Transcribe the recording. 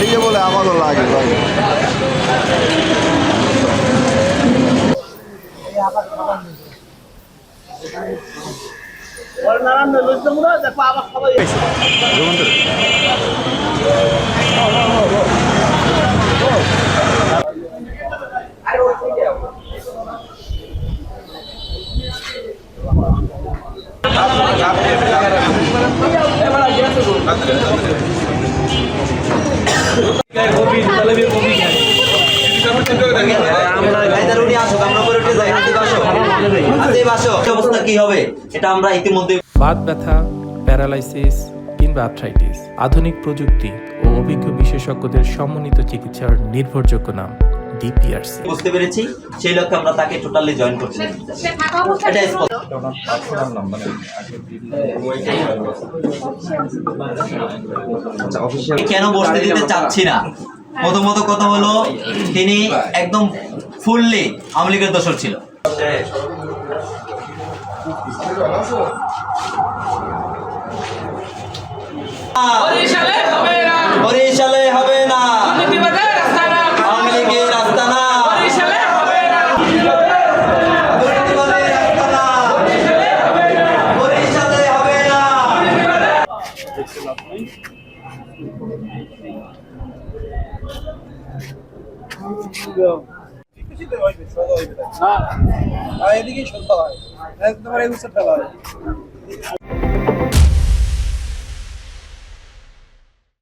এই যে বলে আমারও লাগে লাগে। অবস্থা কি হবে এটা আমরা ইতিমধ্যে। বাত ব্যথা, প্যারালাইসিস কিংবা আর্থ্রাইটিস, আধুনিক প্রযুক্তি ও অভিজ্ঞ বিশেষজ্ঞদের সমন্বিত চিকিৎসার নির্ভরযোগ্য নাম ডিপিআরসি। বুঝতে পেরেছি, সেই লক্ষ্যে আমরা তাকে টোটালি জয়েন করতে চাই। কেন বসতে দিতে চাচ্ছি না, প্রথমত কথা হলো তিনি একদম ফুললি আওয়ামী লীগের দোসর ছিল। বরিশালে হবে না, আওয়ামী লীগের আস্তানা। বরিশালে হবে না। এদিকেই সোজা হয়, তোমার এই উচ্চটা হয়।